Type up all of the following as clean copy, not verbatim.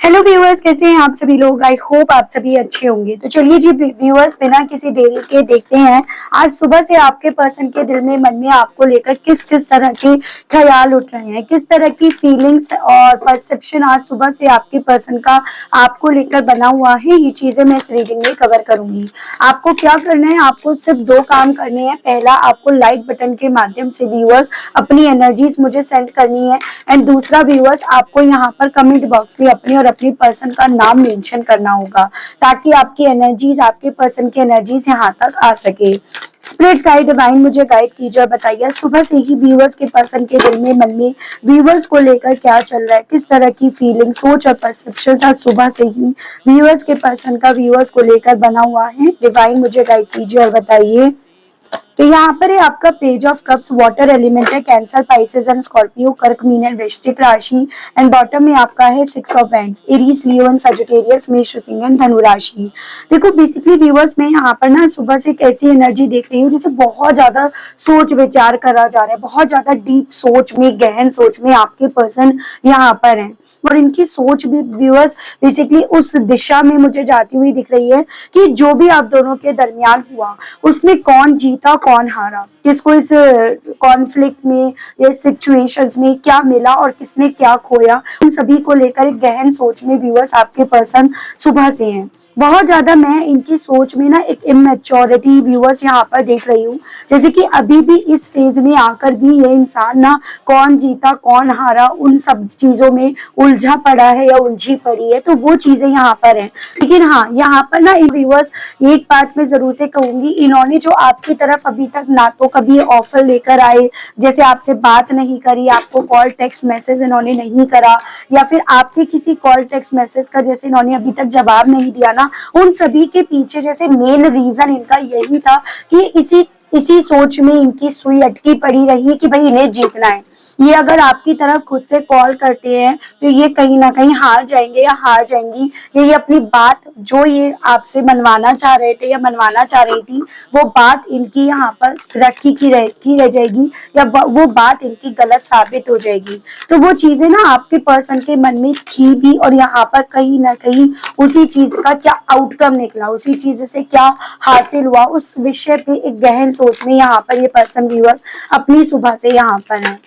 Hello viewers, कैसे हैं आप सभी लोग। आई होप आप सभी अच्छे होंगे। तो चलिए जी व्यूअर्स, बिना किसी देरी के देखते हैं आज सुबह से आपके पर्सन के दिल में, मन में आपको लेकर किस किस तरह के ख्याल उठ रहे हैं, किस तरह की फीलिंग्स और परसेप्शन आज सुबह से आपके पर्सन का आपको लेकर बना हुआ है। ये चीजें मैं इस रीडिंग में कवर करूंगी। आपको क्या करना है, आपको सिर्फ दो काम करने हैं। पहला, आपको लाइक बटन के माध्यम से व्यूअर्स अपनी एनर्जीज मुझे सेंड करनी है। एंड दूसरा व्यूअर्स, आपको यहाँ पर कमेंट बॉक्स में अपने और अपने पर्सन का नाम मेंशन करना होगा, ताकि आपकी एनर्जीज, आपके पर्सन की एनर्जीज यहाँ तक आ सके। स्पिरिट गाइड डिवाइन मुझे गाइड कीजिए, बताइए सुबह से ही व्यूअर्स के पर्सन के दिल में, मन में व्यूअर्स को लेकर क्या चल रहा है, किस तरह की फीलिंग, सोच और परसेप्शन आज सुबह से ही व्यूअर्स के पर्सन का व्यूअर्स को लेकर बना हुआ है। डिवाइन मुझे गाइड कीजिए और बताइए। तो यहाँ पर है आपका page of cups, water element है, कैंसर, पाइसेस एंड स्कॉर्पियो, कर्क, मीन एंड वृश्चिक राशि। एंड बॉटम में आपका है six of wands, Aries, Leo and Sagittarius, मेष, सिंह एंड धनु राशि। देखो बेसिकली व्यूअर्स, मैं यहाँ पर ना सुबह से कैसी एनर्जी देख रही हूँ, जैसे बहुत ज्यादा सोच विचार करा जा रहा है, बहुत ज्यादा डीप सोच में, गहन सोच में आपके पर्सन यहाँ पर है। और इनकी सोच भी व्यूअर्स बेसिकली उस दिशा में मुझे जाती हुई दिख रही है कि जो भी आप दोनों के दरमियान हुआ, उसमें कौन जीता कौन हारा, किसको इस कॉन्फ्लिक्ट में या सिचुएशंस में क्या मिला और किसने क्या खोया, उन सभी को लेकर एक गहन सोच में व्यूअर्स आपके पर्सन सुबह से हैं। बहुत ज्यादा मैं इनकी सोच में ना एक इमेच्योरिटी व्यूअर्स यहाँ पर देख रही हूँ, जैसे कि अभी भी इस फेज में आकर भी ये इंसान ना कौन जीता कौन हारा उन सब चीजों में उलझा पड़ा है या उलझी पड़ी है। तो वो चीजें यहाँ पर हैं। लेकिन हाँ, यहाँ पर ना व्यूअर्स एक बात मैं जरूर से कहूंगी, इन्होंने जो आपकी तरफ अभी तक ना तो कभी ऑफर लेकर आए, जैसे आपसे बात नहीं करी, आपको कॉल टेक्स्ट मैसेज इन्होंने नहीं करा, या फिर आपके किसी कॉल टेक्स्ट मैसेज का जैसे इन्होंने अभी तक जवाब नहीं दिया ना, उन सभी के पीछे जैसे मेन रीजन इनका यही था कि इसी सोच में इनकी सुई अटकी पड़ी रही कि भाई इन्हें जीतना है। ये अगर आपकी तरफ खुद से कॉल करते हैं तो ये कहीं ना कहीं हार जाएंगे या हार जाएंगी। ये अपनी बात जो ये आपसे मनवाना चाह रहे थे या मनवाना चाह रही थी, वो बात इनकी यहाँ पर रखी की रह जाएगी, या वो बात इनकी गलत साबित हो जाएगी। तो वो चीजें ना आपके पर्सन के मन में थी भी, और यहाँ पर कहीं ना कहीं उसी चीज का क्या आउटकम निकला, उसी चीज से क्या हासिल हुआ, उस विषय पे एक गहन सोच में यहाँ पर ये पर्सन व्यूअर्स अपनी सुबह से यहाँ पर है।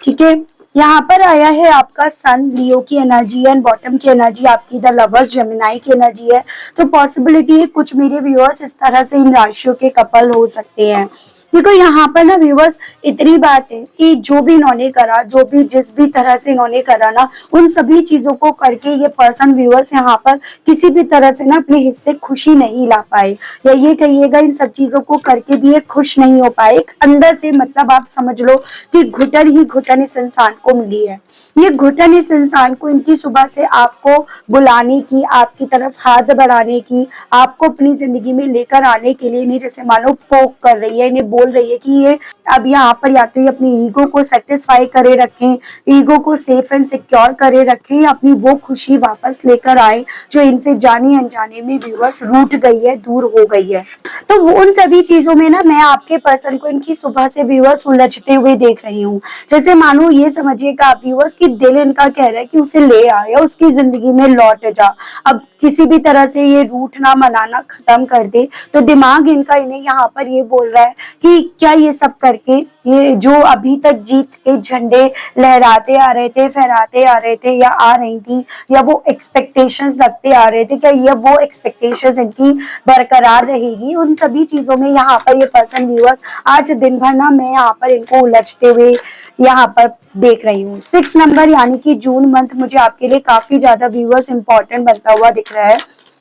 ठीक है, यहाँ पर आया है आपका सन, लियो की एनर्जी एंड बॉटम की एनर्जी आपकी द लवर्स, जेमिनाई की एनर्जी है। तो पॉसिबिलिटी है कुछ मेरे व्यूअर्स इस तरह से इन राशियों के कपल हो सकते हैं। देखो यहाँ पर ना व्यूअर्स इतनी बात है कि जो भी इन्होंने करा, जो भी जिस भी तरह से इन्होंने करा ना, उन सभी चीजों को करके ये पर्सन व्यूअर्स यहाँ पर किसी भी तरह से ना अपने हिस्से खुशी नहीं ला पाए, या ये कहिएगा इन सब चीजों को करके भी ये खुश नहीं हो पाए। एक अंदर से मतलब आप समझ लो कि घुटन ही घुटन इस इंसान को मिली है। ये घुटन इस इंसान को इनकी सुबह से आपको बुलाने की, आपकी तरफ हाथ बढ़ाने की, आपको अपनी जिंदगी में लेकर आने के लिए इन्हें जैसे मानो पोक कर रही है, इन्हें बोल रही है कि ये अब यहाँ पर या तो ये अपनी ईगो को सेटिस्फाई करे रखें, ईगो को सेफ एंड सिक्योर करे रखें, या अपनी वो खुशी वापस लेकर आए जो इनसे जाने अनजाने में व्यूअर्स रूठ गई है, दूर हो गई है। तो वो उन सभी चीजों में ना मैं आपके पर्सन को इनकी सुबह से व्यूअर्स उलझते हुए देख रही हूँ। जैसे मानो ये समझिएगा आप व्यूअर्स कि दिल इनका कह रहा है कि उसे ले आ या उसकी जिंदगी में लौट जा, अब किसी भी तरह से ये रूठना मनाना खत्म कर दे। तो दिमाग इनका इन्हें यहाँ पर ये बोल रहा है कि क्या ये सब करके, ये जो अभी तक जीत के झंडे लहराते आ रहे थे, फहराते आ रहे थे या आ रही थी, या वो एक्सपेक्टेशंस रखते आ रहे थे, क्या ये वो एक्सपेक्टेशंस इनकी बरकरार रहेगी। उन सभी चीजों में यहाँ पर ये पर्सन व्यूअर्स आज दिन भर ना मैं यहाँ पर इनको उलझते हुए यहाँ पर देख रही हूँ। 6 नंबर यानी कि जून मंथ मुझे आपके लिए काफी ज्यादा व्यूअर्स इंपॉर्टेंट बनता हुआ दिख रहा है।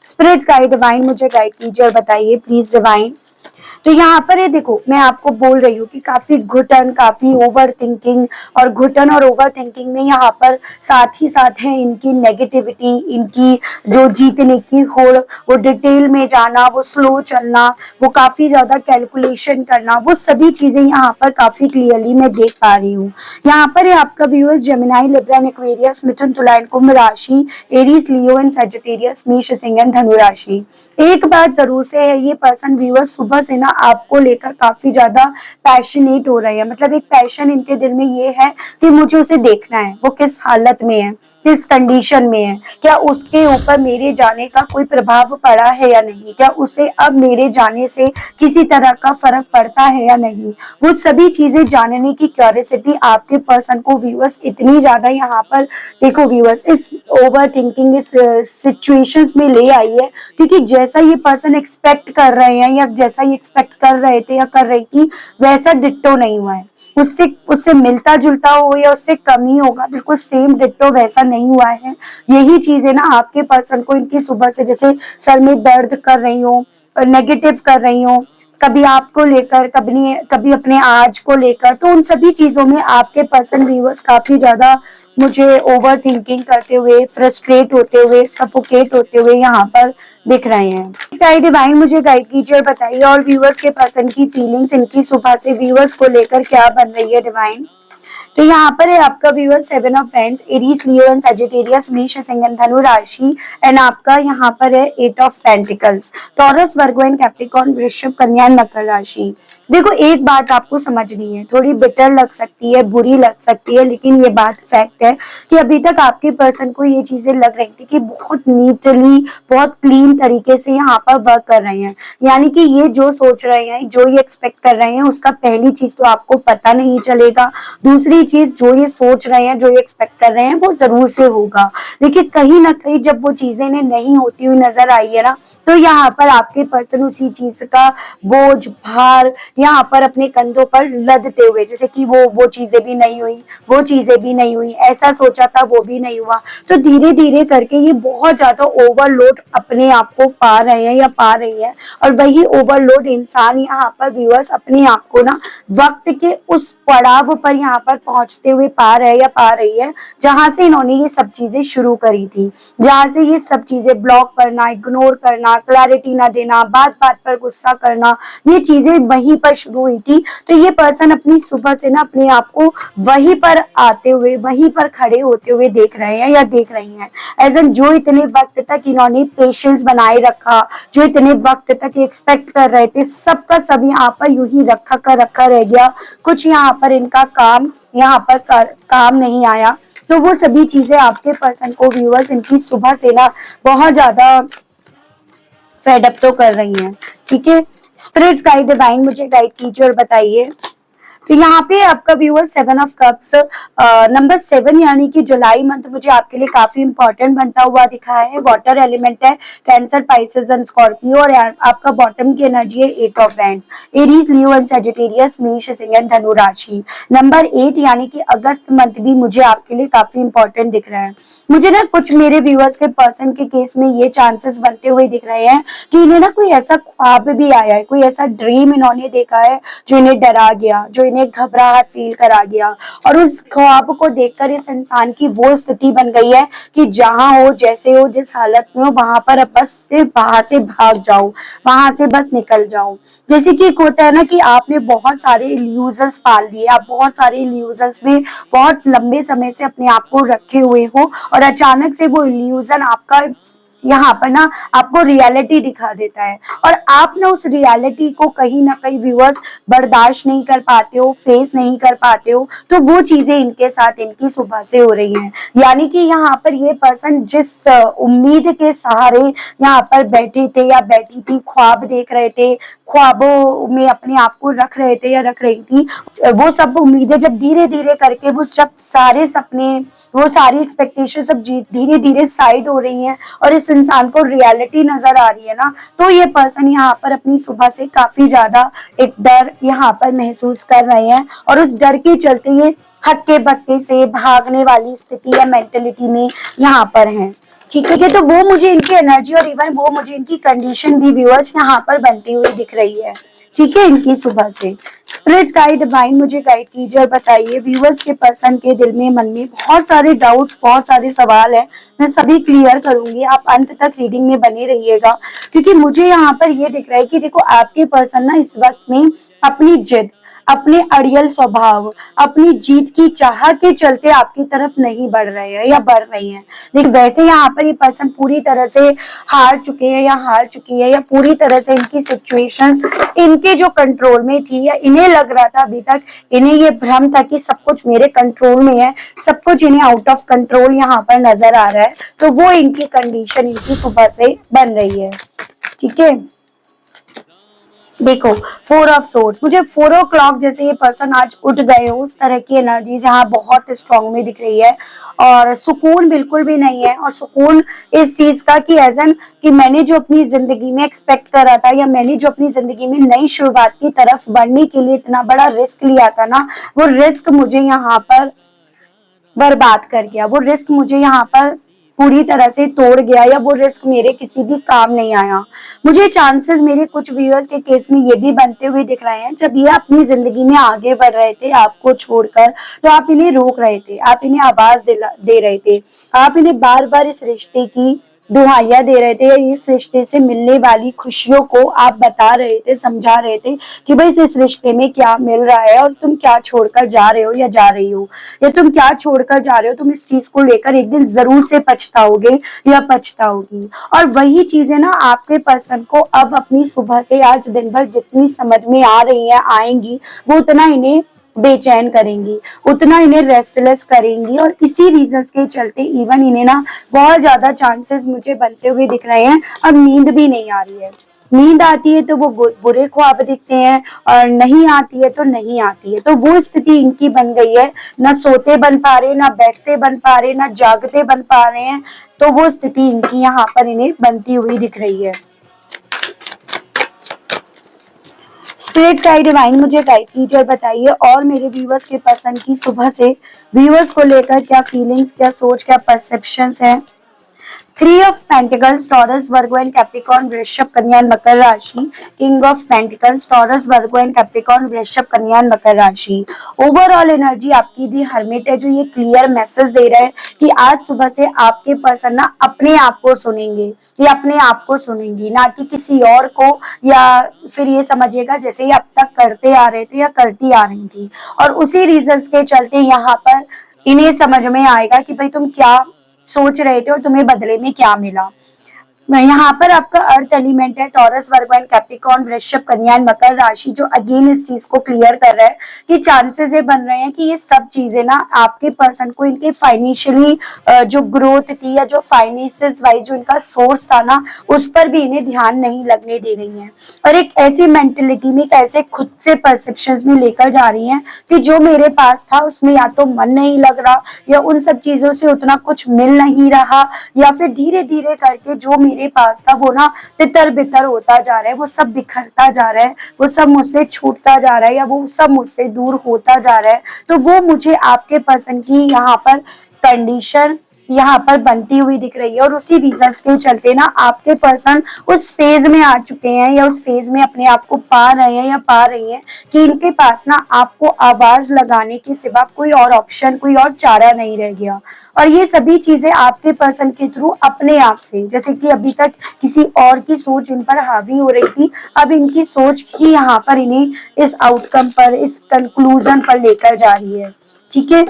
स्पिरिट गाइड डिवाइन मुझे गाइड कीजिए और बताइए प्लीज डिवाइन। तो यहाँ पर है, देखो मैं आपको बोल रही हूँ कि काफी घुटन, काफी ओवर थिंकिंग, और घुटन और ओवर थिंकिंग में यहाँ पर साथ ही साथ है इनकी नेगेटिविटी, इनकी जो जीतने की होड़, वो डिटेल में जाना, वो स्लो चलना, वो काफी ज्यादा कैलकुलेशन करना, वो सभी चीजें यहाँ पर काफी क्लियरली मैं देख पा रही हूँ। यहाँ पर है आपका viewers Gemini, Libra and Aquarius, मिथुन, तुला एंड कुंभ राशि, एरीज, लियो एंड सजिटेरियस, मेष, सिंह एंड धनु राशि। एक बात जरूर से है, ये पर्सन व्यूअर्स सुबह से ना आपको लेकर काफी ज्यादा पैशनेट हो रहे हैं। मतलब एक पैशन इनके दिल में ये है कि मुझे उसे देखना है, वो किस हालत में है, किस कंडीशन में है, क्या उसके ऊपर मेरे जाने का कोई प्रभाव पड़ा है या नहीं, क्या उसे अब मेरे जाने से किसी तरह का फर्क पड़ता है या नहीं। वो सभी चीजें जानने की क्यूरियोसिटी आपके पर्सन को व्यूअर्स इतनी ज्यादा यहाँ पर देखो व्यूअर्स इस ओवर थिंकिंग इस सिचुएशंस में ले आई है, क्योंकि जैसा ये पर्सन एक्सपेक्ट कर रहे हैं या जैसा ये एक्सपेक्ट कर रहे थे या कर रही थी वैसा डिट्टो नहीं हुआ है। उससे उससे मिलता जुलता हो या उससे कम ही होगा, बिल्कुल सेम डिट्टो वैसा नहीं हुआ है। यही चीजें ना आपके पर्सन को इनकी सुबह से जैसे सर में दर्द कर रही हो, नेगेटिव कर रही हो, कभी आपको लेकर, कभी कभी अपने आज को लेकर, तो उन सभी चीजों में आपके पर्सन व्यूअर्स काफी ज्यादा मुझे ओवर थिंकिंग करते हुए, फ्रस्ट्रेट होते हुए, सफोकेट होते हुए यहाँ पर दिख रहे हैं। गाइड डिवाइन मुझे गाइड कीजिए और बताइए और व्यूअर्स के पर्सन की फीलिंग्स इनकी सुबह से व्यूअर्स को लेकर क्या बन रही है डिवाइन। तो यहाँ पर है आपका viewer 7 of hands, Aries, Leo and Sagittarius, मेष, सिंह एंड धनु राशि। एंड आपका यहाँ पर है 8 of pentacles, taurus, Virgo and Capricorn, वृषभ, कन्या, मकर राशि। देखो एक बात आपको समझनी है, थोड़ी बिटर लग सकती है, बुरी लग सकती है, लेकिन ये बात फैक्ट है कि अभी तक आपके पर्सन को ये चीजें लग रही थी कि बहुत नीटली, बहुत क्लीन तरीके से यहाँ पर वर्क कर रहे हैं। यानी कि ये जो सोच रहे हैं, जो ये एक्सपेक्ट कर रहे हैं, उसका पहली चीज तो आपको पता नहीं चलेगा, दूसरी चीज जो ये सोच रहे हैं, जो ये एक्सपेक्ट कर रहे हैं वो जरूर से होगा। लेकिन कहीं ना कहीं जब वो चीजें इन्हें नहीं होती हुई नजर आई है ना, तो यहाँ पर आपके पर्सन उसी चीज का बोझ, भार यहाँ पर अपने कंधों पर लदते हुए, जैसे कि वो चीजें भी नहीं हुई, वो चीजें भी नहीं हुई, ऐसा सोचा था वो भी नहीं हुआ, तो धीरे धीरे करके ये बहुत ज्यादा ओवरलोड अपने आप को पा रहे हैं या पा रही है। और वही ओवरलोड इंसान यहाँ पर व्यूअर्स अपने आप को ना वक्त के उस पड़ाव पर यहाँ पर पहुंचते हुए पा रहे या पा रही है जहां से इन्होंने ये सब चीजें शुरू करी थी, जहां से ये सब चीजें ब्लॉक करना, इग्नोर करना, क्लैरिटी ना देना, बात बात पर गुस्सा करना, ये चीजें वहीं पर शुरू हुई थी। तो ये पर्सन अपनी सुबह से ना अपने आप को वहीं पर आते हुए, वहीं पर खड़े होते हुए देख रहे हैं या देख रही हैं। एज एन जो इतने वक्त तक इन्होंने पेशेंस बनाए रखा, जो इतने वक्त तक एक्सपेक्ट कर रहे थे, सबका सब यहाँ पर यूं ही रखा रह गया। कुछ यहाँ पर इनका काम यहाँ पर काम नहीं आया, तो वो सभी चीजें आपके पर्सन को व्यूअर्स इनकी सुबह से ना बहुत ज्यादा फेडअप तो कर रही हैं। ठीक है, स्पिरिट गाइड डिवाइन मुझे गाइड कीजिए और बताइए। तो यहाँ पे आपका व्यूअर 7 ऑफ कप्स, नंबर 7 यानी कि जुलाई मंथ मुझे आपके लिए काफी इंपॉर्टेंट बनता हुआ दिखा है। वाटर एलिमेंट है, कैंसर, पाइसेस एंड स्कॉर्पियो, और आपका बॉटम की एनर्जी है 8 of wands, Aries, Leo and Sagittarius, मेष, सिंह एंड धनु राशि। नंबर 8 यानी कि अगस्त मंथ भी मुझे आपके लिए काफी इंपॉर्टेंट दिख रहा है। मुझे ना कुछ मेरे व्यूअर्स के पर्सन के केस में ये चांसेस बनते हुए दिख रहे हैं कि इन्हें ना कोई ऐसा ख्वाब भी आया है, कोई ऐसा ड्रीम इन्होंने देखा है जो इन्हें डरा गया, जो इन्हें घबराहट फील करा गया, और उस ख्वाब को देखकर इस इंसान की वो स्थिति बन गई है कि जहां हो, जैसे हो, जिस हालत में हो, वहां पर बस से वहां से भाग जाओ, वहां से बस निकल जाओ। जैसे कि एक होता है ना कि आपने बहुत सारे इल्यूजन्स पाल लिए, आप बहुत सारे इल्यूजन्स में बहुत लंबे समय से अपने आप को रखे हुए हो, और अचानक से वो इल्यूजन आपका यहाँ पर ना आपको रियलिटी दिखा देता है, और आप ना उस रियलिटी को कहीं ना कहीं व्यूअर्स बर्दाश्त नहीं कर पाते हो, फेस नहीं कर पाते हो। तो वो चीजें इनके साथ इनकी सुबह से हो रही हैं। यानी कि यहाँ पर ये पर्सन जिस उम्मीद के सहारे यहाँ पर बैठे थे या बैठी थी, ख्वाब देख रहे थे, ख्वाबों में अपने आप को रख रहे थे या रख रही थी, वो सब उम्मीदें जब धीरे धीरे करके वो सब सारे सपने, वो सारी एक्सपेक्टेशन सब धीरे धीरे साइड हो रही हैं, और इस इंसान को रियलिटी नजर आ रही है ना, तो ये पर्सन यहाँ पर अपनी सुबह से काफी ज्यादा एक डर यहाँ पर महसूस कर रहे हैं, और उस डर के चलते ये हक्के बक्के से भागने वाली स्थिति या मेंटेलिटी में यहाँ पर हैं। ठीक है, तो वो मुझे इनकी एनर्जी और इवन वो मुझे इनकी कंडीशन भी व्यूअर्स यहाँ पर बनती हुई दिख रही है। ठीक है, इनकी सुबह से स्पिरिट गाइड डिवाइन मुझे गाइड कीजिए और बताइए व्यूअर्स के पर्सन के दिल में, मन में बहुत सारे डाउट्स, बहुत सारे सवाल है, मैं सभी क्लियर करूंगी। आप अंत तक रीडिंग में बने रहिएगा, क्योंकि मुझे यहाँ पर ये दिख रहा है कि देखो आपके पर्सन ना इस वक्त में अपनी जिद, अपने अड़ियल स्वभाव, अपनी जीत की चाह के चलते आपकी तरफ नहीं बढ़ रहे हैं या बढ़ रही हैं। लेकिन वैसे यहाँ पर ये पर्सन पूरी तरह से हार चुके हैं या हार चुकी है, या पूरी तरह से इनकी सिचुएशन इनके जो कंट्रोल में थी, या इन्हें लग रहा था अभी तक, इन्हें ये भ्रम था कि सब कुछ मेरे कंट्रोल में है, सब कुछ इन्हें आउट ऑफ कंट्रोल यहाँ पर नजर आ रहा है। तो वो इनकी कंडीशन इनकी सुबह से बन रही है। ठीक है, देखो 4 ऑफ सोर्ड्स, मुझे 4 o'clock जैसे ये पर्सन आज उठ गए हो, उस तरह की एनर्जीज यहाँ बहुत स्ट्रांग में दिख रही है। और सुकून बिल्कुल भी नहीं है, और सुकून इस चीज का कि एज एन कि मैंने जो अपनी जिंदगी में एक्सपेक्ट करा था, या मैंने जो अपनी जिंदगी में नई शुरुआत की तरफ बढ़ने के लिए इतना बड़ा रिस्क लिया था ना, वो रिस्क मुझे यहाँ पर बर्बाद कर गया, वो रिस्क मुझे यहाँ पर पूरी तरह से तोड़ गया, या वो रिस्क मेरे किसी भी काम नहीं आया। मुझे चांसेस मेरे कुछ व्यूअर्स के केस में ये भी बनते हुए दिख रहे हैं, जब ये अपनी जिंदगी में आगे बढ़ रहे थे आपको छोड़कर, तो आप इन्हें रोक रहे थे, आप इन्हें आवाज दे रहे थे, आप इन्हें बार बार इस रिश्ते की दुहाइयां दे रहे थे, इस रिश्ते से मिलने वाली खुशियों को आप बता रहे थे, समझा रहे थे कि भाई इस रिश्ते में क्या मिल रहा है, और तुम क्या छोड़कर जा रहे हो या जा रही हो, या तुम क्या छोड़कर जा रहे हो, तुम इस चीज को लेकर एक दिन जरूर से पछताओगे या पछताओगी। और वही चीजें ना आपके पर्सन को अब अपनी सुबह से आज दिन भर जितनी समझ में आ रही है, आएंगी, वो उतना इन्हें बेचैन करेंगी, उतना इन्हें रेस्टलेस करेंगी। और इसी रीजंस के चलते इवन इन्हें ना बहुत ज्यादा चांसेस मुझे बनते हुए दिख रहे हैं, अब नींद भी नहीं आ रही है। नींद आती है तो वो बुरे ख्वाब दिखते हैं, और नहीं आती है तो नहीं आती है। तो वो स्थिति इनकी बन गई है, ना सोते बन पा रहे, ना बैठते बन पा रहे, ना जागते बन पा रहे हैं। तो वो स्थिति इनकी यहाँ पर इन्हें बनती हुई दिख रही है। स्पिरिट गाइड डिवाइन मुझे गाइड कीजिए और बताइए, और मेरे व्यूवर्स के पर्सन की सुबह से व्यूवर्स को लेकर क्या फीलिंग्स, क्या सोच, क्या परसेप्शंस है। 3 of pentacles, taurus, Virgo and Capricorn, वृषभ, कन्या एंड मकर राशि। King of pentacles, taurus, Virgo and Capricorn, वृषभ, कन्या एंड मकर राशि। ओवरऑल एनर्जी आपकी दी हर्मिट है, जो ये क्लियर मैसेज दे रहा है कि आज सुबह से आपके पर्सन ना अपने आप को सुनेंगे, ये अपने आप को सुनेंगी, ना कि किसी और को, या फिर ये समझिएगा जैसे ये अब तक करते आ रहे थे या करती आ रही थी। और उसी रीजंस के चलते यहाँ पर इन्हें समझ में आएगा कि भाई तुम क्या सोच रहे थे और तुम्हें बदले में क्या मिला। यहाँ पर आपका अर्थ एलिमेंट है, टॉरस, वर्गो एंड कैप्रिकॉर्न, वृषभ, कन्या एंड मकर राशि, जो अगेन इस चीज को क्लियर कर रहा है कि चांसेस ये बन रहे हैं कि ये सब चीजें ना आपके पर्सन को इनके फाइनेंशियली जो ग्रोथ थी, या जो फाइनेंसेस वाइज जो इनका सोर्स था ना, उस पर भी इन्हें ध्यान नहीं लगने दे रही है। और एक ऐसी मेंटेलिटी में, एक ऐसे खुद से परसेप्शन में लेकर जा रही है कि जो मेरे पास था उसमें या तो मन नहीं लग रहा, या उन सब चीजों से उतना कुछ मिल नहीं रहा, या फिर धीरे धीरे करके जो मेरे पास था वो ना तितर बितर होता जा रहा है, वो सब बिखरता जा रहा है, वो सब मुझसे छूटता जा रहा है, या वो सब मुझसे दूर होता जा रहा है। तो वो मुझे आपके पसंद की यहाँ पर कंडीशन यहाँ पर बनती हुई दिख रही है। और उसी रीजंस के चलते ना आपके पर्सन उस फेज में आ चुके हैं, या उस फेज में अपने आप को पा रहे हैं या पा रही हैं कि इनके पास ना आपको आवाज लगाने के सिवा कोई और ऑप्शन, कोई और चारा नहीं रह गया। और ये सभी चीजें आपके पर्सन के थ्रू अपने आप से, जैसे कि अभी तक किसी और की सोच इन पर हावी हो रही थी, अब इनकी सोच ही यहाँ पर इन्हें इस आउटकम पर, इस कंक्लूजन पर लेकर जा रही है। ठीक है,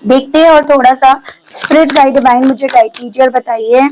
देखते हैं और थोड़ा सा स्पिरिट गाइड डिवाइन मुझे गाइड कीजिए और बताइए।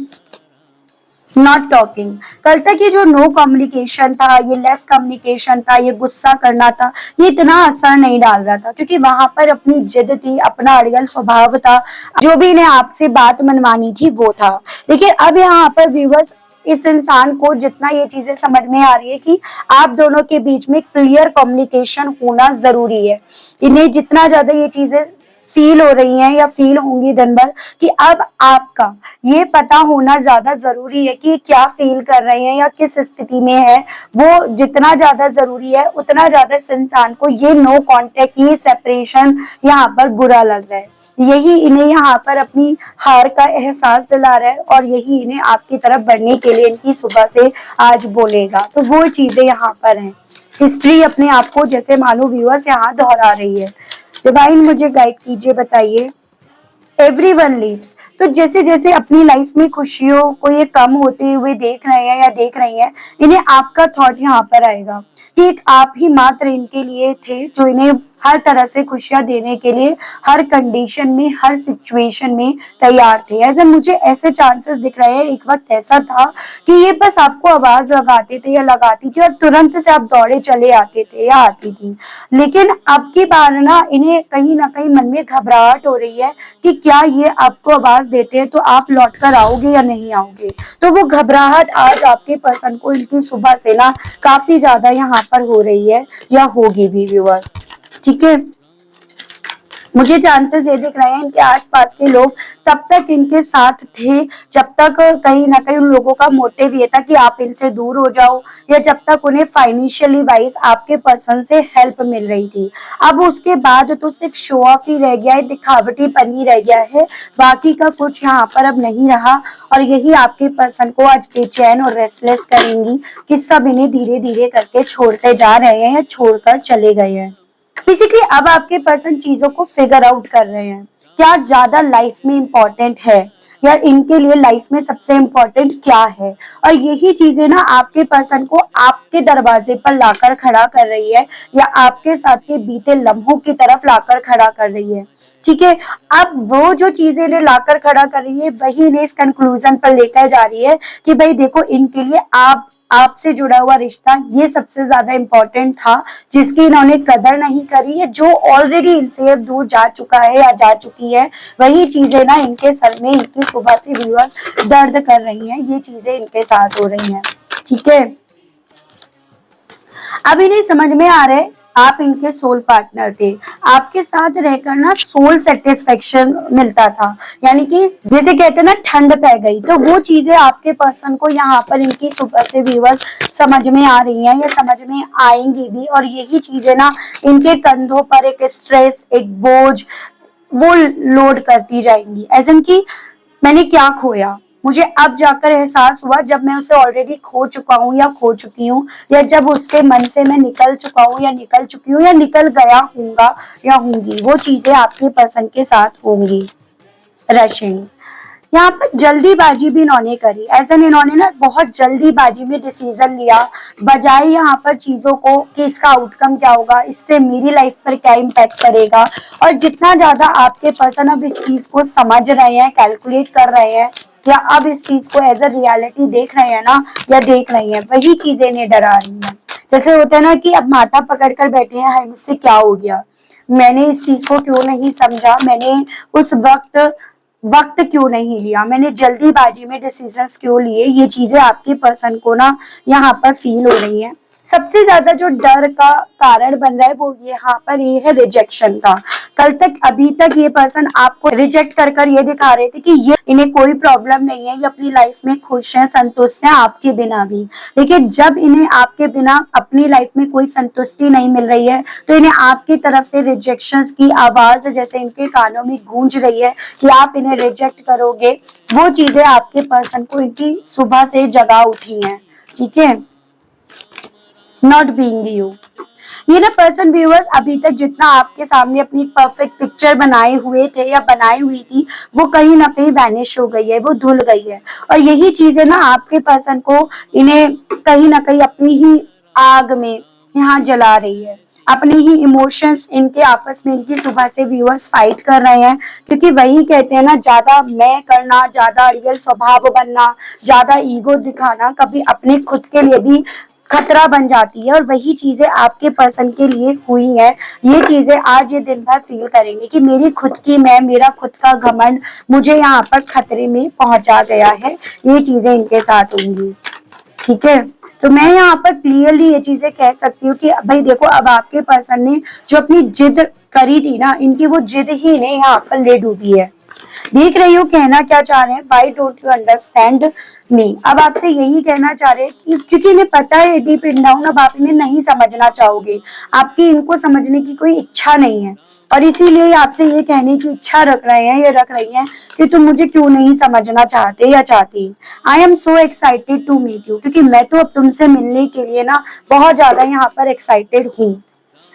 नॉट टॉकिंग, कल तक ये जो नो कम्युनिकेशन था, ये लेस कम्युनिकेशन था, ये गुस्सा करना था, ये इतना असर नहीं डाल रहा था, क्योंकि वहां पर अपनी जिद थी, अपना अड़ियल स्वभाव था, जो भी इन्हें आपसे बात मनवानी थी वो था। लेकिन अब यहाँ पर व्यूवर्स, इस इंसान को जितना ये चीजें समझ में आ रही है कि आप दोनों के बीच में क्लियर कम्युनिकेशन होना जरूरी है। इन्हें जितना ज्यादा ये चीजें फील हो रही हैं या फील होंगी दिन भर कि अब आपका ये पता होना ज्यादा जरूरी है कि क्या फील कर रहे हैं या किस स्थिति में है, वो जितना ज्यादा जरूरी है उतना ज्यादा इस इंसान को ये नो कांटेक्ट, ये सेपरेशन यहाँ पर बुरा लग रहा है। यही इन्हें यहाँ पर अपनी हार का एहसास दिला रहा है, और यही इन्हें आपकी तरफ बढ़ने के लिए इनकी सुबह से आज बोलेगा। तो वो चीजें यहाँ पर हैं। हिस्ट्री अपने आप को जैसे मानो व्यूअर्स यहाँ दोहरा रही है। डिवाइन मुझे गाइड कीजिए, बताइए। एवरीवन लीव्स, तो जैसे जैसे अपनी लाइफ में खुशियों को ये कम होते हुए देख रहे हैं या देख रही हैं, इन्हें आपका थॉट यहाँ पर आएगा कि एक आप ही मात्र इनके लिए थे जो इन्हें हर तरह से खुशियां देने के लिए हर कंडीशन में, हर सिचुएशन में तैयार थे। ऐसे मुझे ऐसे चांसेस दिख रहे हैं, एक वक्त ऐसा था कि ये बस आपको आवाज लगाते थे या लगाती थी और तुरंत से आप दौड़े चले आते थे या आती थी। लेकिन अब की बार ना इन्हें कहीं ना कहीं मन में घबराहट हो रही है कि क्या ये आपको आवाज देते हैं तो आप लौट कर आओगे या नहीं आओगे। तो वो घबराहट आज आपके पर्सन को इनकी सुबह से ना काफी ज्यादा यहाँ पर हो रही है या होगी भी व्यूअर्स। ठीक है, मुझे चांसेस ये दिख रहे हैं इनके आसपास के लोग तब तक इनके साथ थे जब तक कहीं ना कहीं उन लोगों का मोटिव ये था कि आप इनसे दूर हो जाओ, या जब तक उन्हें फाइनेंशियली वाइज आपके पर्सन से हेल्प मिल रही थी। अब उसके बाद तो सिर्फ शो ऑफ ही रह गया है, दिखावटी पनी रह गया है, बाकी का कुछ यहाँ पर अब नहीं रहा। और यही आपके पर्सन को आज बेचैन और रेस्टलेस करेंगी कि सब इन्हें धीरे धीरे करके छोड़ते जा रहे हैं या छोड़कर चले गए हैं। बेसिकली अब आपके पर्सन चीजों को फिगर आउट कर रहे हैं, क्या ज्यादा लाइफ में इम्पोर्टेंट है या इनके लिए लाइफ में सबसे इम्पोर्टेंट क्या है। और यही चीजें ना आपके पर्सन को आपके दरवाजे पर लाकर खड़ा कर रही है या आपके साथ के बीते लम्हों की तरफ लाकर खड़ा कर रही है। ठीक है, अब वो जो चीजें इन्हें लाकर खड़ा कर रही है वही इन्हें इस कंक्लूजन पर लेकर जा रही है कि भाई देखो, इनके लिए आपसे जुड़ा हुआ रिश्ता ये सबसे ज्यादा इम्पोर्टेंट था, जिसकी इन्होंने कदर नहीं करी है, जो ऑलरेडी इनसे दूर जा चुका है या जा चुकी है। वही चीजें ना इनके सर में इनकी सुबह से व्यूअर्स दर्द कर रही हैं, ये चीजें इनके साथ हो रही हैं। ठीक है, अब इन्हें समझ में आ रहा है आप इनके सोल पार्टनर थे, आपके साथ रहकर ना सोल सेटिस्फेक्शन मिलता था, यानी कि जैसे कहते हैं ना ठंड पै गई, तो वो चीजें आपके पर्सन को यहाँ पर इनकी सुपर से व्यूअर्स समझ में आ रही हैं या समझ में आएंगी भी। और यही चीजें ना इनके कंधों पर एक स्ट्रेस, एक बोझ वो लोड करती जाएंगी, ऐसा कि मैंने क्या खोया, मुझे अब जाकर एहसास हुआ जब मैं उसे ऑलरेडी खो चुका हूँ या खो चुकी हूँ, या जब उसके मन से मैं निकल चुका हूँ या निकल चुकी हूँ या निकल गया हूँगा या होंगी, वो चीजें आपके पर्सन के साथ होंगी। रशिंग, यहाँ पर जल्दीबाजी भी इन्होंने करी, ऐसा इन्होंने ना बहुत जल्दीबाजी में डिसीजन लिया, बजाय यहाँ पर चीजों को कि इसका आउटकम क्या होगा, इससे मेरी लाइफ पर क्या इम्पैक्ट पड़ेगा। और जितना ज्यादा आपके पर्सन अब इस चीज को समझ रहे हैं, कैलकुलेट कर रहे हैं, या अब इस चीज को एज अ रियलिटी देख रहे हैं ना, या देख रही हैं, वही चीजें इन्हें डरा रही हैं। जैसे होता है ना कि अब माथा पकड़ कर बैठे हैं, हाय मुझसे क्या हो गया, मैंने इस चीज को क्यों नहीं समझा, मैंने उस वक्त क्यों नहीं लिया, मैंने जल्दीबाजी में डिसीजंस क्यों लिए, ये चीजें आपके पर्सन को ना यहाँ पर फील हो रही हैं। सबसे ज्यादा जो डर का कारण बन रहा है वो यहाँ पर ये है रिजेक्शन का। कल तक, अभी तक ये पर्सन आपको रिजेक्ट कर कर ये दिखा रहे थे कि ये इन्हें कोई प्रॉब्लम नहीं है, ये अपनी लाइफ में खुश हैं, संतुष्ट हैं आपके बिना भी। लेकिन जब इन्हें आपके बिना अपनी लाइफ में कोई संतुष्टि नहीं मिल रही है तो इन्हें आपकी तरफ से रिजेक्शंस की आवाज जैसे इनके कानों में गूंज रही है कि आप इन्हें रिजेक्ट करोगे, वो चीजें आपके पर्सन को इनकी सुबह से जगा उठी हैं। ठीक है, नॉट बीइंग यू, ये ना पर्सन व्यूअर्स अभी तक जितना आपके सामने अपनी परफेक्ट पिक्चर बनाए हुए थे या बनाई हुई थी, वो कहीं ना कहीं वैनिश हो गई है, वो धुल गई है। और यही चीजें ना आपके पर्सन को इन्हें कहीं ना कहीं अपनी ही आग में यहाँ जला रही है, अपने ही इमोशंस इनके आपस में इनकी सुबह से व्यूअर्स फाइट कर रहे हैं। क्योंकि वही कहते हैं ना, ज्यादा मैं करना, ज्यादा रियल स्वभाव बनना, ज्यादा ईगो दिखाना कभी अपने खुद के लिए भी खतरा बन जाती है। और वही चीजें आपके पर्सन के लिए हुई है, ये चीजें आज ये दिन भर फील करेंगे कि मेरी खुद की मैं, मेरा खुद का घमंड मुझे यहाँ पर खतरे में पहुंचा गया है, ये चीजें इनके साथ होंगी। ठीक है, तो मैं यहाँ पर क्लियरली ये चीजें कह सकती हूँ कि भाई देखो, अब आपके पर्सन ने जो अपनी जिद करी थी ना, इनकी वो जिद ही इन्हें यहाँ पर ले डूबी है। देख रही हूँ कहना क्या चाह रहे हैं, why don't you understand me. अब आपसे यही कहना चाह रहे हैं क्योंकि इन्हें पता है डीप इन डाउन अब आप इन्हें नहीं समझना चाहोगे, आपकी इनको समझने की कोई इच्छा नहीं है, और इसीलिए आपसे ये कहने की इच्छा रख रहे हैं, ये रख रही हैं कि तुम मुझे क्यों नहीं समझना चाहते या चाहती। I am so excited to meet you, क्योंकि मैं तो अब तुमसे मिलने के लिए ना बहुत ज्यादा यहाँ पर एक्साइटेड हूँ।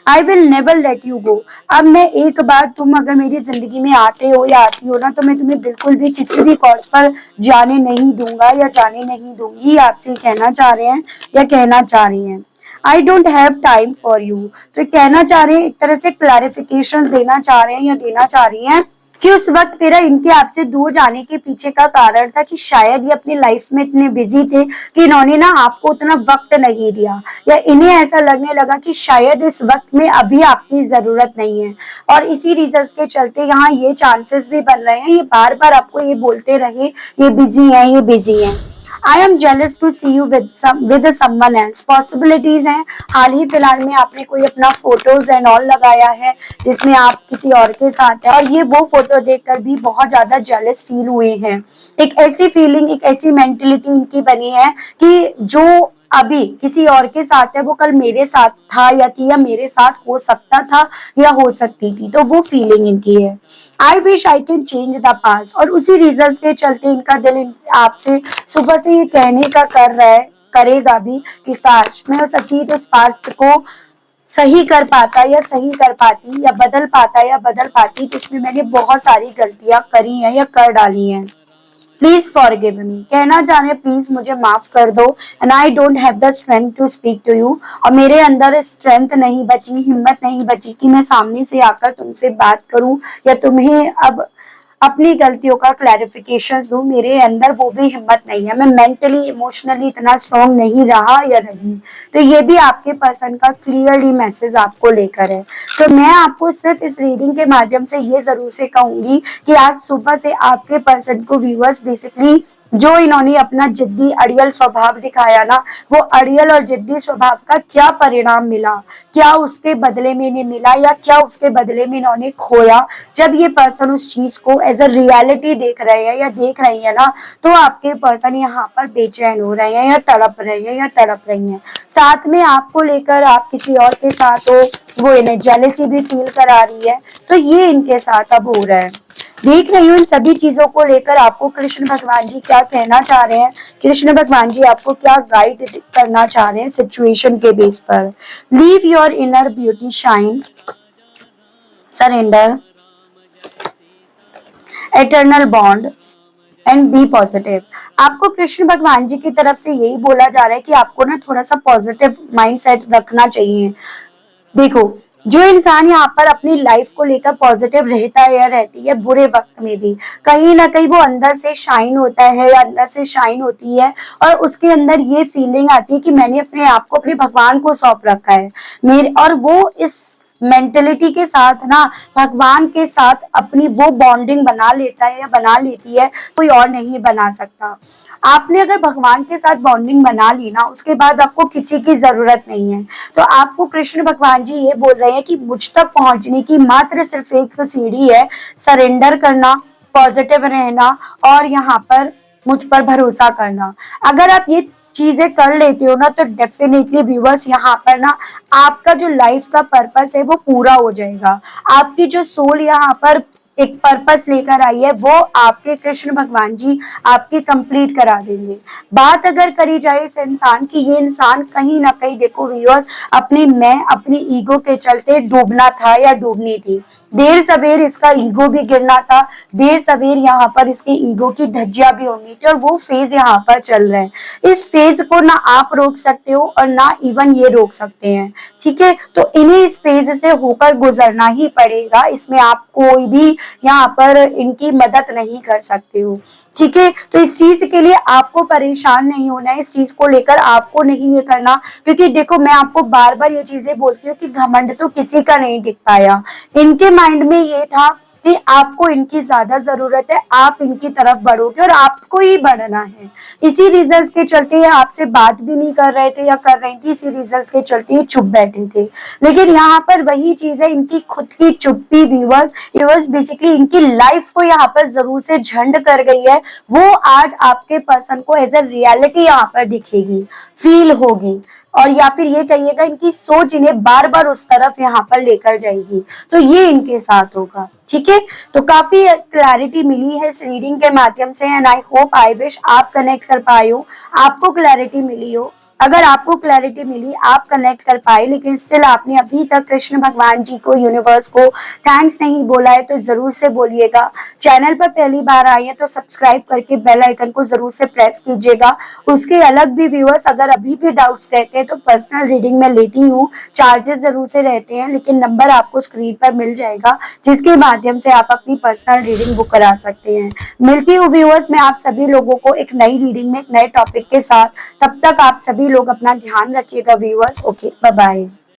I will never let you go, अब मैं एक बार तुम अगर मेरी जिंदगी में आते हो या आती हो ना, तो मैं तुम्हें बिल्कुल भी किसी भी कॉस्ट पर जाने नहीं दूंगा या जाने नहीं दूंगी, आपसे कहना चाह रहे हैं या कहना चाह रही हैं। आई don't have time for you. तो कहना चाह रहे हैं, एक तरह से क्लैरिफिकेशन देना चाह रहे हैं या देना चाह रही हैं कि उस वक्त मेरा इनके आपसे दूर जाने के पीछे का कारण था कि शायद ये अपनी लाइफ में इतने बिजी थे कि इन्होंने ना आपको उतना वक्त नहीं दिया, या इन्हें ऐसा लगने लगा कि शायद इस वक्त में अभी आपकी जरूरत नहीं है। और इसी रीजन के चलते यहाँ ये चांसेस भी बन रहे हैं, ये बार बार आपको ये बोलते रहे ये बिजी है, ये बिजी है। I am jealous to see you with someone else. Possibilities हैं, हाल ही फिलहाल में आपने कोई अपना फोटोज एंड ऑल लगाया है जिसमें आप किसी और के साथ हैं, और ये वो फोटो देखकर भी बहुत ज्यादा जेलस फील हुए हैं। एक ऐसी फीलिंग, एक ऐसी मेंटेलिटी इनकी बनी है कि जो अभी किसी और के साथ है वो कल मेरे साथ था या थी, या मेरे साथ हो सकता था या हो सकती थी, तो वो फीलिंग इनकी है। I wish I can change the past. और उसी रीजन के चलते इनका दिल आपसे सुबह से ये कहने का कर रहा है, करेगा भी कि काश मैं उस अतीत, उस पास्ट को सही कर पाता या सही कर पाती, या बदल पाता या बदल पाती, जिसमें मैंने बहुत सारी गलतियां करी हैं या कर डाली हैं। Please forgive me. कहना चाह रहे प्लीज मुझे माफ कर दो। And I don't have the strength to speak to you. और मेरे अंदर स्ट्रेंथ नहीं बची, हिम्मत नहीं बची कि मैं सामने से आकर तुमसे बात करूं या तुम्हें अब अपनी गलतियों का क्लैरिफिकेशन दूं। मेरे अंदर वो भी हिम्मत नहीं है, मैं मेंटली इमोशनली इतना स्ट्रॉन्ग नहीं रहा या रही। तो ये भी आपके पर्सन का क्लियरली मैसेज आपको लेकर है। तो मैं आपको सिर्फ इस रीडिंग के माध्यम से ये जरूर से कहूंगी कि आज सुबह से आपके पर्सन को व्यूअर्स बेसिकली जो इन्होंने अपना जिद्दी अड़ियल स्वभाव दिखाया ना, वो अड़ियल और जिद्दी स्वभाव का क्या परिणाम मिला, क्या उसके बदले में इन्हें मिला या क्या उसके बदले में इन्होंने खोया। जब ये पर्सन उस चीज को एज अ रियलिटी देख रहे हैं या देख रही है ना, तो आपके पर्सन यहाँ पर बेचैन हो रहे हैं या तड़प रहे हैं या तड़प रही हैं। साथ में आपको लेकर आप किसी और के साथ हो, वो इन्हें जेलसी भी फील करा रही है। तो ये इनके साथ अब हो रहा है। देख रही हूँ इन सभी चीजों को लेकर आपको कृष्ण भगवान जी क्या कहना चाह रहे हैं, कृष्ण भगवान जी आपको क्या गाइड करना चाह रहे हैं सिचुएशन के बेस पर। Leave your inner beauty shine, surrender, eternal bond and be positive. आपको कृष्ण भगवान जी की तरफ से यही बोला जा रहा है कि आपको ना थोड़ा सा पॉजिटिव माइंडसेट रखना चाहिए। देखो, जो इंसान यहाँ पर अपनी लाइफ को लेकर पॉजिटिव रहता है या रहती है बुरे वक्त में भी, कहीं ना कहीं वो अंदर से शाइन होता है या अंदर से शाइन होती है, और उसके अंदर ये फीलिंग आती है कि मैंने अपने आप को अपने भगवान को सौंप रखा है मेरे, और वो इस मेंटेलिटी के साथ ना भगवान के साथ अपनी वो बॉन्डिंग बना लेता है या बना लेती है, कोई और नहीं बना सकता। आपने अगर भगवान के साथ बॉन्डिंग बना ली ना, उसके बाद आपको किसी की जरूरत नहीं है। तो आपको कृष्ण भगवान जी ये बोल रहे हैं कि मुझ तक पहुंचने की मात्र सिर्फ एक सीढ़ी है, सरेंडर करना, पॉजिटिव रहना और यहाँ पर मुझ पर भरोसा करना। अगर आप ये चीजें कर लेते हो ना, तो डेफिनेटली व्यूअर्स यहाँ पर ना आपका जो लाइफ का पर्पस है वो पूरा हो जाएगा। आपकी जो सोल यहाँ पर एक पर्पस लेकर आई है, वो आपके कृष्ण भगवान जी आपकी कंप्लीट करा देंगे। बात अगर करी जाए इस इंसान की, ये इंसान कहीं ना कहीं देखो व्यूअर्स अपने मैं, अपनी ईगो के चलते डूबना था या डूबनी थी। देर सवेर इसका ईगो भी गिरना था, देर सवेर यहाँ पर इसके ईगो की धज्जियां भी होनी थी, और वो फेज यहाँ पर चल रहा है। इस फेज को ना आप रोक सकते हो और ना इवन ये रोक सकते हैं, ठीक है। तो इन्हें इस फेज से होकर गुजरना ही पड़ेगा, इसमें आप कोई भी यहाँ पर इनकी मदद नहीं कर सकते हो, ठीक है। तो इस चीज के लिए आपको परेशान नहीं होना है, इस चीज को लेकर आपको नहीं ये करना, क्योंकि देखो मैं आपको बार बार ये चीजें बोलती हूँ कि घमंड तो किसी का नहीं दिख पाया। इनके माइंड में ये था कि आपको इनकी ज्यादा जरूरत है, आप इनकी तरफ बढ़ोगे और आपको ही बढ़ना है। इसी रीजंस के चलते ये आपसे बात भी नहीं कर रहे थे या कर रही थी, इसी रीजंस के चलते ये चुप बैठे थे। लेकिन यहाँ पर वही चीज है, इनकी खुद की चुप्पी व्यूअर्स बेसिकली इनकी लाइफ को यहाँ पर जरूर से झंड कर गई है। वो आज आपके पर्सन को एज ए रियलिटी यहाँ पर दिखेगी, फील होगी, और या फिर ये कहिएगा इनकी सोच इन्हें बार बार उस तरफ यहाँ पर लेकर जाएगी। तो ये इनके साथ होगा, ठीक है। तो काफी क्लैरिटी मिली है इस रीडिंग के माध्यम से, and I hope, I wish आप कनेक्ट कर पाए हो, आपको क्लैरिटी मिली हो। अगर आपको क्लैरिटी मिली, आप कनेक्ट कर पाए, लेकिन स्टिल आपने अभी तक कृष्ण भगवान जी को, यूनिवर्स को थैंक्स नहीं बोला है, तो जरूर से बोलिएगा। चैनल पर पहली बार आए हैं तो सब्सक्राइब करके बेल आइकन को जरूर से प्रेस कीजिएगा। उसके अलग भी व्यूअर्स अगर अभी भी डाउट्स रहते हैं तो पर्सनल रीडिंग में लेती हूँ, चार्जेस जरूर से रहते हैं, लेकिन नंबर आपको स्क्रीन पर मिल जाएगा जिसके माध्यम से आप अपनी पर्सनल रीडिंग बुक करा सकते हैं। मिलती हूँ व्यूअर्स मैं आप सभी लोगों को एक नई रीडिंग में एक नए टॉपिक के साथ। तब तक आप सभी लोग अपना ध्यान रखिएगा व्यूअर्स। Okay, bye bye.